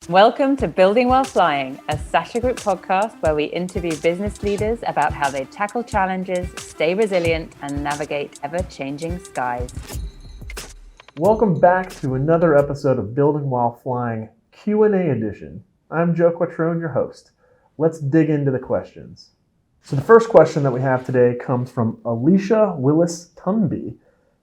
Welcome to Building While Flying, a Sasha Group podcast where we interview business leaders about how they tackle challenges, stay resilient, and navigate ever-changing skies. Welcome back to another episode of Building While Flying Q&A edition. I'm Joe Quattrone, your host. Let's dig into the questions. So the first question that we have today comes from Alicia Willis Tunby,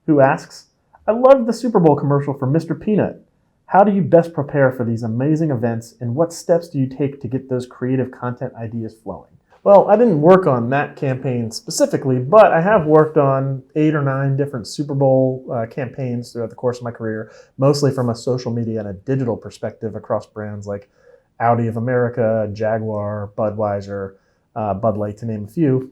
who asks, I loved the Super Bowl commercial for Mr. Peanut. How do you best prepare for these amazing events, and what steps do you take to get those creative content ideas flowing? Well, I didn't work on that campaign specifically, but I have worked on 8 or 9 different Super Bowl campaigns throughout the course of my career, mostly from a social media and a digital perspective across brands like Audi of America, Jaguar, Budweiser, Bud Light, to name a few.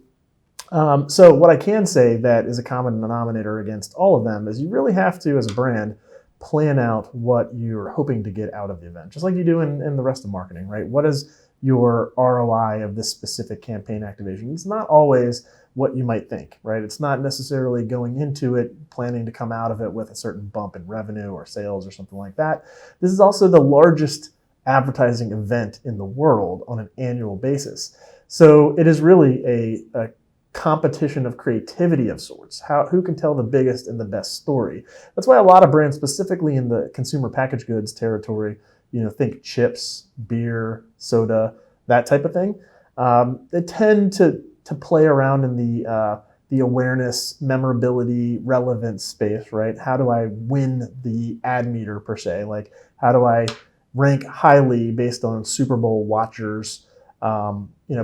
So what I can say that is a common denominator against all of them is you really have to, as a brand, plan out what you're hoping to get out of the event, just like you do in the rest of marketing, right? What is your ROI of this specific campaign activation? It's not always what you might think, right? It's not necessarily going into it planning to come out of it with a certain bump in revenue or sales or something like that. This is also the largest advertising event in the world on an annual basis. So it is really a competition of creativity of sorts. Who can tell the biggest and the best story? That's why a lot of brands, specifically in the consumer packaged goods territory, think chips, beer, soda, that type of thing. They tend to play around in the awareness, memorability, relevance space, right? How do I win the ad meter per se? Like, how do I rank highly based on Super Bowl watchers'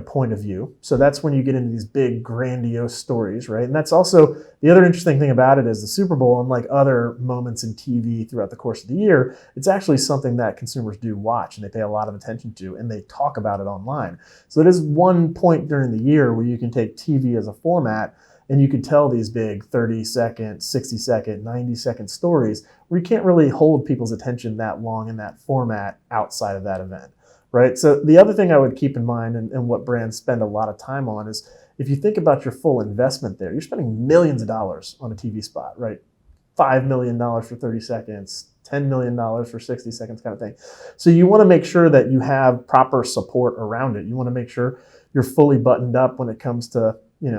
point of view? So that's when you get into these big, grandiose stories, right? And that's also the other interesting thing about it is the Super Bowl, unlike other moments in TV throughout the course of the year, it's actually something that consumers do watch and they pay a lot of attention to, and they talk about it online. So it is one point during the year where you can take TV as a format and you can tell these big 30-second, 60-second, 90-second stories where you can't really hold people's attention that long in that format outside of that event. Right. So the other thing I would keep in mind and what brands spend a lot of time on is if you think about your full investment there, you're spending millions of dollars on a TV spot, right? $5 million for 30 seconds, $10 million for 60 seconds kind of thing. So you want to make sure that you have proper support around it. You want to make sure you're fully buttoned up when it comes to,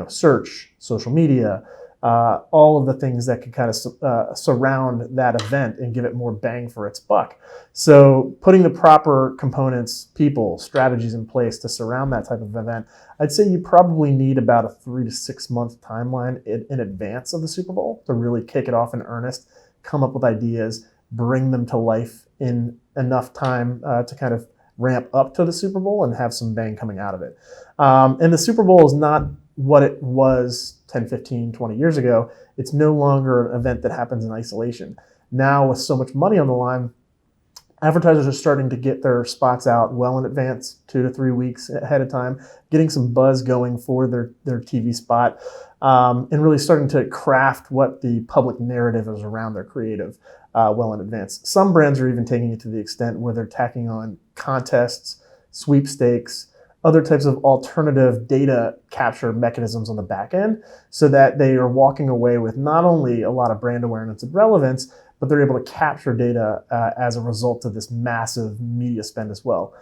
search, social media, all of the things that could kind of surround that event and give it more bang for its buck. So putting the proper components, people, strategies in place to surround that type of event, I'd say you probably need about a 3 to 6 month timeline in advance of the Super Bowl to really kick it off in earnest, come up with ideas, bring them to life in enough time to kind of ramp up to the Super Bowl and have some bang coming out of it. And the Super Bowl is not what it was 10, 15, 20 years ago. It's no longer an event that happens in isolation. Now, with so much money on the line, advertisers are starting to get their spots out well in advance, 2 to 3 weeks ahead of time, getting some buzz going for their TV spot, and really starting to craft what the public narrative is around their creative well in advance. Some brands are even taking it to the extent where they're tacking on contests, sweepstakes, other types of alternative data capture mechanisms on the back end so that they are walking away with not only a lot of brand awareness and relevance, but they're able to capture data as a result of this massive media spend as well.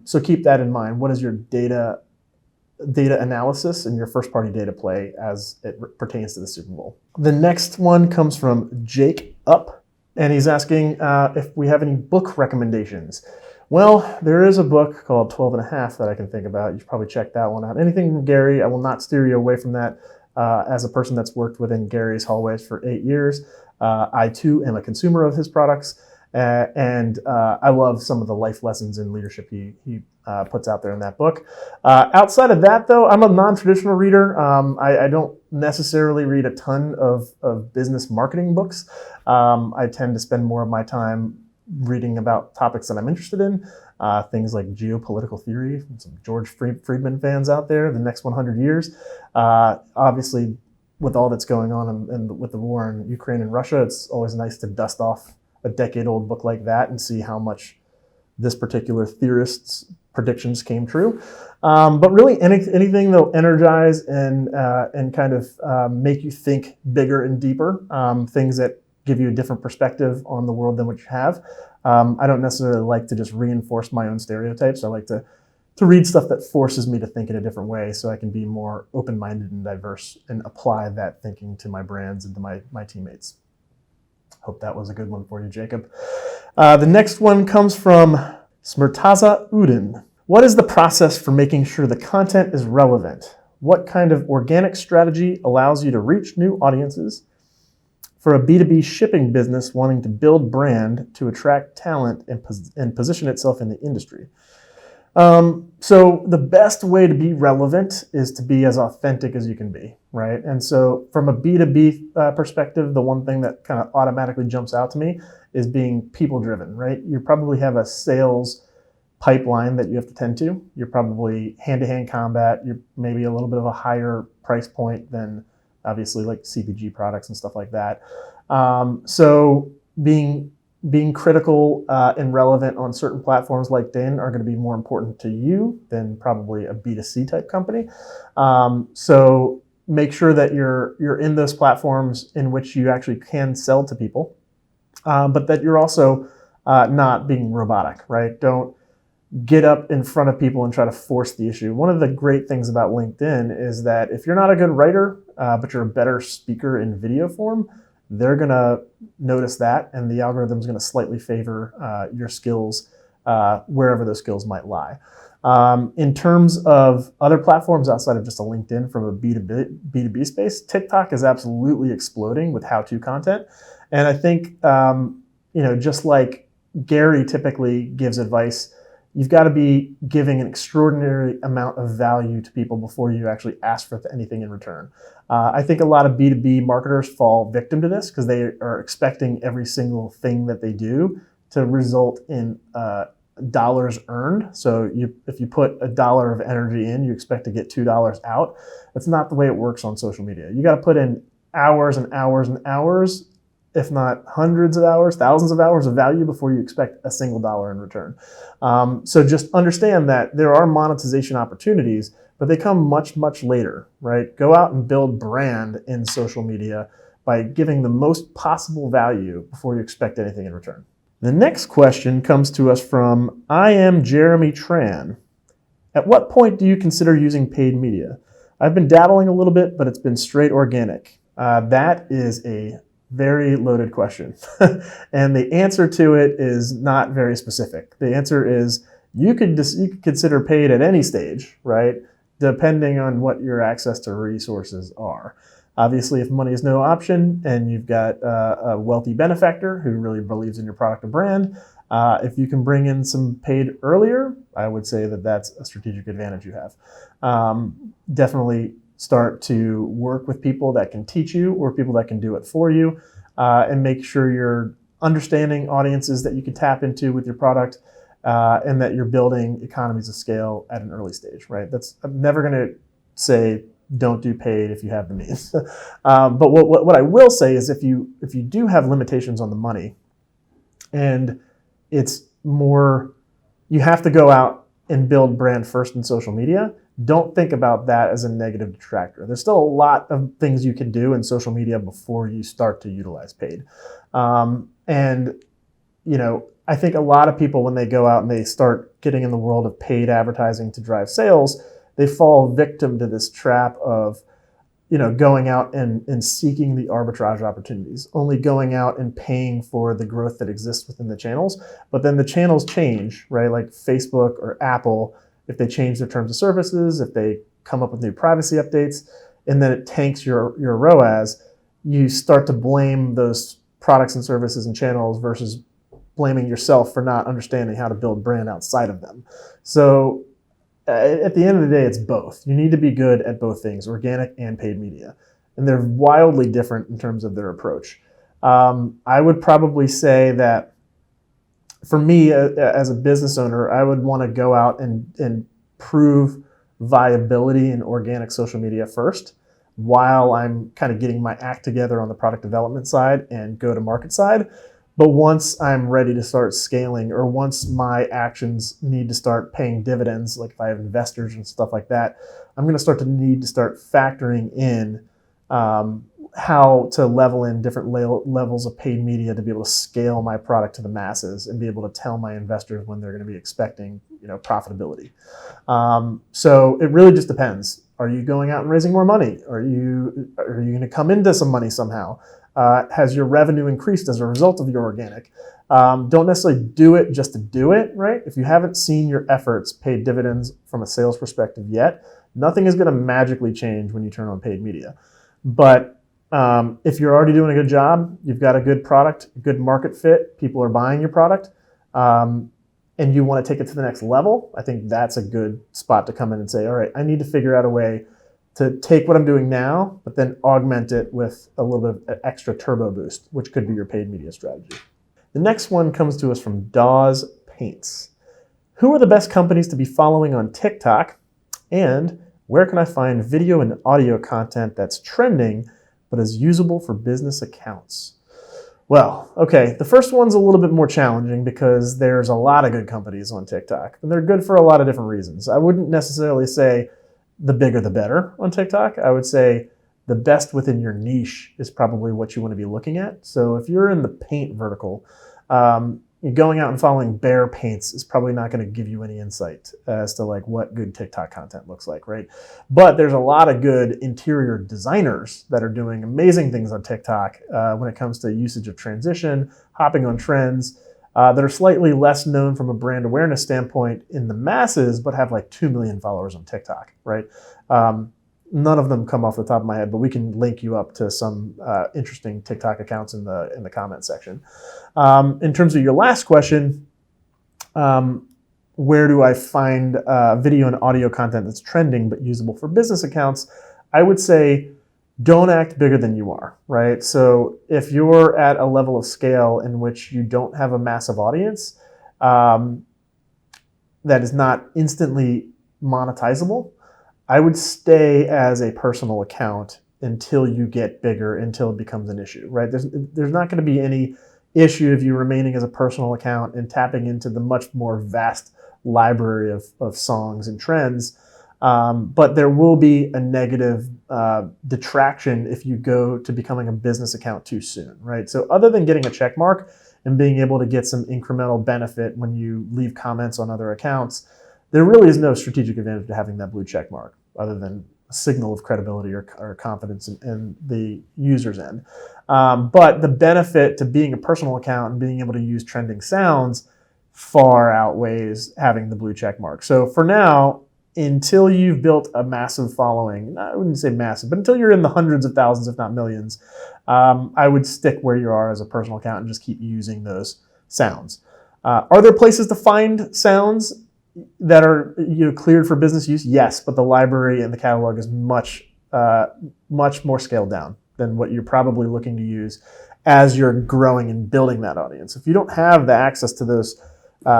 So keep that in mind. What is your data analysis and your first party data play as it pertains to the Super Bowl? The next one comes from Jake Up, and he's asking if we have any book recommendations. Well, there is a book called 12 and a Half that I can think about. You should probably check that one out. Anything from Gary, I will not steer you away from that. As a person that's worked within Gary's hallways for 8 years, I too am a consumer of his products, and I love some of the life lessons and leadership he puts out there in that book. Outside of that, though, I'm a non-traditional reader. I don't necessarily read a ton of business marketing books. I tend to spend more of my time reading about topics that I'm interested in, things like geopolitical theory, some George Friedman fans out there, the next 100 years. Obviously, with all that's going on and with the war in Ukraine and Russia, it's always nice to dust off a decade-old book like that and see how much this particular theorist's predictions came true. But really, anything that'll energize and kind of make you think bigger and deeper, things that give you a different perspective on the world than what you have. I don't necessarily like to just reinforce my own stereotypes. I like to read stuff that forces me to think in a different way so I can be more open-minded and diverse and apply that thinking to my brands and to my teammates. Hope that was a good one for you, Jacob. The next one comes from Smrtaza Udin. What is the process for making sure the content is relevant? What kind of organic strategy allows you to reach new audiences? For a B2B shipping business wanting to build brand to attract talent and position itself in the industry. So the best way to be relevant is to be as authentic as you can be, right? And so from a B2B perspective, the one thing that kind of automatically jumps out to me is being people driven, right? You probably have a sales pipeline that you have to tend to. You're probably hand-to-hand combat. You're maybe a little bit of a higher price point than obviously like CPG products and stuff like that. So being critical and relevant on certain platforms like LinkedIn are going to be more important to you than probably a B2C type company. So make sure that you're in those platforms in which you actually can sell to people, but that you're also not being robotic, right? Don't get up in front of people and try to force the issue. One of the great things about LinkedIn is that if you're not a good writer, but you're a better speaker in video form, they're going to notice that, and the algorithm is going to slightly favor your skills wherever those skills might lie. In terms of other platforms outside of just a LinkedIn from a B2B space, TikTok is absolutely exploding with how-to content. And I think, just like Gary typically gives advice, you've got to be giving an extraordinary amount of value to people before you actually ask for anything in return. I think a lot of B2B marketers fall victim to this because they are expecting every single thing that they do to result in dollars earned. So if you put $1 of energy in, you expect to get $2 out. That's not the way it works on social media. You got to put in hours and hours and hours, if not hundreds of hours, thousands of hours of value before you expect a single dollar in return. So just understand that there are monetization opportunities, but they come much, much later, right? Go out and build brand in social media by giving the most possible value before you expect anything in return. The next question comes to us from I am Jeremy Tran. At what point do you consider using paid media? I've been dabbling a little bit, but it's been straight organic. That is a very loaded question. And the answer to it is not very specific. The answer is you could consider paid at any stage, right? Depending on what your access to resources are. Obviously, if money is no option and you've got a wealthy benefactor who really believes in your product or brand, if you can bring in some paid earlier, I would say that that's a strategic advantage you have. Definitely start to work with people that can teach you or people that can do it for you, and make sure you're understanding audiences that you can tap into with your product, and that you're building economies of scale at an early stage, right? I'm never going to say don't do paid if you have the means. But what I will say is if you do have limitations on the money and it's more, you have to go out and build brand first in social media, don't think about that as a negative detractor. There's still a lot of things you can do in social media before you start to utilize paid. I think a lot of people, when they go out and they start getting in the world of paid advertising to drive sales, they fall victim to this trap of, going out and seeking the arbitrage opportunities, only going out and paying for the growth that exists within the channels. But then the channels change, right? Like Facebook or Apple, if they change their terms of services, if they come up with new privacy updates, and then it tanks your ROAS, you start to blame those products and services and channels versus blaming yourself for not understanding how to build brand outside of them. So at the end of the day, it's both. You need to be good at both things, organic and paid media. And they're wildly different in terms of their approach. I would probably say that for me, as a business owner, I would want to go out and prove viability in organic social media first, while I'm kind of getting my act together on the product development side and go-to-market side. But once I'm ready to start scaling, or once my actions need to start paying dividends, like if I have investors and stuff like that, I'm going to start factoring in how to level in different levels of paid media to be able to scale my product to the masses and be able to tell my investors when they're going to be expecting, profitability. So it really just depends. Are you going out and raising more money? Are you going to come into some money somehow? Has your revenue increased as a result of your organic? Don't necessarily do it just to do it, right? If you haven't seen your efforts pay dividends from a sales perspective yet, nothing is going to magically change when you turn on paid media. But if you're already doing a good job, you've got a good product, good market fit, people are buying your product, and you want to take it to the next level, I think that's a good spot to come in and say, all right, I need to figure out a way to take what I'm doing now, but then augment it with a little bit of extra turbo boost, which could be your paid media strategy. The next one comes to us from Dawes Paints. Who are the best companies to be following on TikTok? And where can I find video and audio content that's trending but is usable for business accounts? Well, okay, the first one's a little bit more challenging because there's a lot of good companies on TikTok, and they're good for a lot of different reasons. I wouldn't necessarily say the bigger the better on TikTok. I would say the best within your niche is probably what you want to be looking at. So if you're in the paint vertical, going out and following Bear Paints is probably not going to give you any insight as to like what good TikTok content looks like, right? But there's a lot of good interior designers that are doing amazing things on TikTok when it comes to usage of transition, hopping on trends that are slightly less known from a brand awareness standpoint in the masses, but have like 2 million followers on TikTok, right? None of them come off the top of my head, but we can link you up to some interesting TikTok accounts in the comment section. In terms of your last question, where do I find video and audio content that's trending but usable for business accounts? I would say don't act bigger than you are, right? So if you're at a level of scale in which you don't have a massive audience that is not instantly monetizable, I would stay as a personal account until you get bigger, until it becomes an issue, right? There's not going to be any issue of you remaining as a personal account and tapping into the much more vast library of songs and trends. But there will be a negative detraction if you go to becoming a business account too soon, right? So other than getting a check mark and being able to get some incremental benefit when you leave comments on other accounts, there really is no strategic advantage to having that blue check mark other than a signal of credibility or confidence in the user's end. But the benefit to being a personal account and being able to use trending sounds far outweighs having the blue check mark. So for now, until you've built a massive following, I wouldn't say massive, but until you're in the hundreds of thousands, if not millions, I would stick where you are as a personal account and just keep using those sounds. Are there places to find sounds that are cleared for business use? Yes, but the library and the catalog is much more scaled down than what you're probably looking to use as you're growing and building that audience. If you don't have the access to those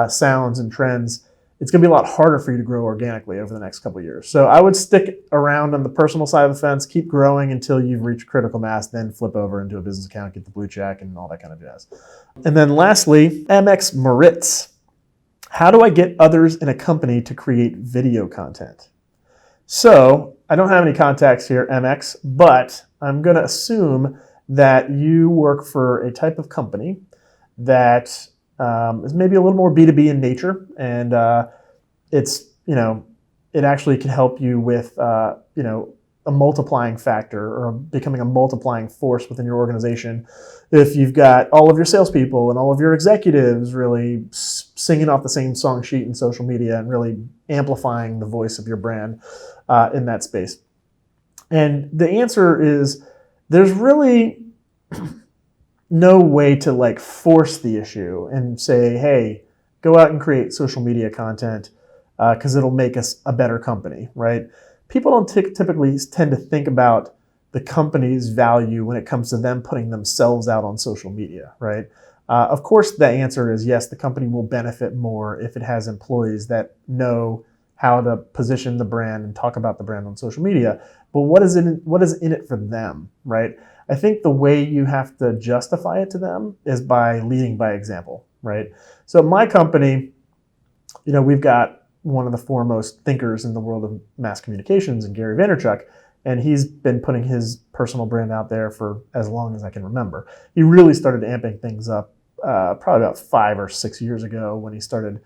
sounds and trends, it's going to be a lot harder for you to grow organically over the next couple of years. So I would stick around on the personal side of the fence, keep growing until you've reached critical mass, then flip over into a business account, get the blue check and all that kind of jazz. And then lastly, MX Moritz. How do I get others in a company to create video content? So I don't have any contacts here, MX, but I'm going to assume that you work for a type of company that is maybe a little more B2B in nature, and it actually can help you with a multiplying factor or becoming a multiplying force within your organization. If you've got all of your salespeople and all of your executives really singing off the same song sheet in social media and really amplifying the voice of your brand in that space. And the answer is there's really no way to like force the issue and say, hey, go out and create social media content because it'll make us a better company, right? People don't typically tend to think about the company's value when it comes to them putting themselves out on social media, right? Of course, the answer is yes, the company will benefit more if it has employees that know how to position the brand and talk about the brand on social media. But what is in it for them, right? I think the way you have to justify it to them is by leading by example, right? So my company, we've got one of the foremost thinkers in the world of mass communications, and Gary Vaynerchuk, and he's been putting his personal brand out there for as long as I can remember. He really started amping things up probably about 5 or 6 years ago when he started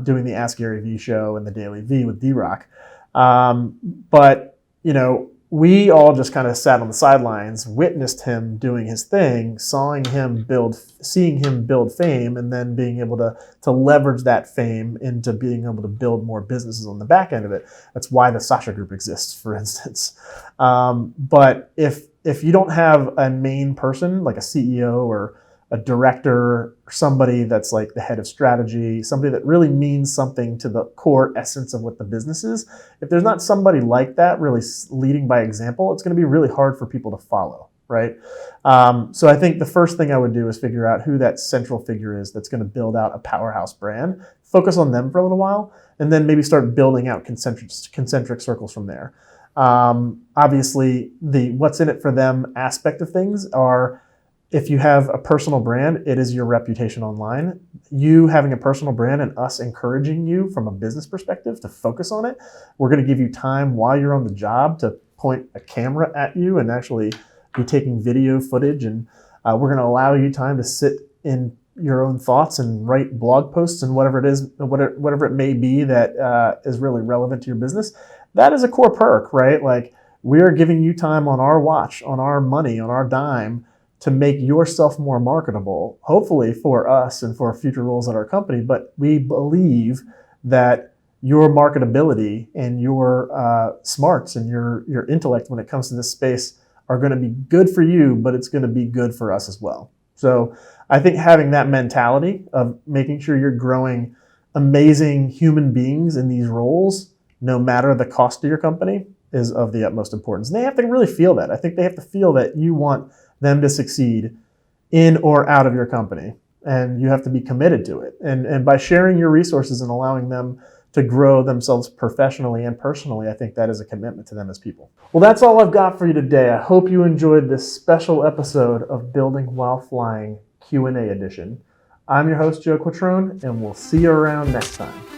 doing the Ask Gary V show and the Daily V with D-Rock. But, you know, we all just kind of sat on the sidelines, witnessed him doing his thing, seeing him build fame, and then being able to leverage that fame into being able to build more businesses on the back end of it. That's why the Sasha Group exists, for instance. But if you don't have a main person, like a CEO or a director, or somebody that's like the head of strategy, somebody that really means something to the core essence of what the business is, if there's not somebody like that really leading by example, it's going to be really hard for people to follow, right? So I think the first thing I would do is figure out who that central figure is that's going to build out a powerhouse brand, focus on them for a little while, and then maybe start building out concentric circles from there. Obviously, the what's in it for them aspect of things are, if you have a personal brand, it is your reputation online. You having a personal brand and us encouraging you from a business perspective to focus on it. We're going to give you time while you're on the job to point a camera at you and actually be taking video footage. And we're going to allow you time to sit in your own thoughts and write blog posts and whatever it is, whatever it may be that is really relevant to your business. That is a core perk, right? Like, we're giving you time on our watch, on our money, on our dime, to make yourself more marketable, hopefully for us and for future roles at our company. But we believe that your marketability and your smarts and your intellect when it comes to this space are going to be good for you, but it's going to be good for us as well. So I think having that mentality of making sure you're growing amazing human beings in these roles, no matter the cost to your company, is of the utmost importance. And they have to really feel that. I think they have to feel that you want them to succeed in or out of your company, and you have to be committed to it. And by sharing your resources and allowing them to grow themselves professionally and personally, I think that is a commitment to them as people. Well, that's all I've got for you today. I hope you enjoyed this special episode of Building While Flying Q&A edition. I'm your host, Joe Quattrone, and we'll see you around next time.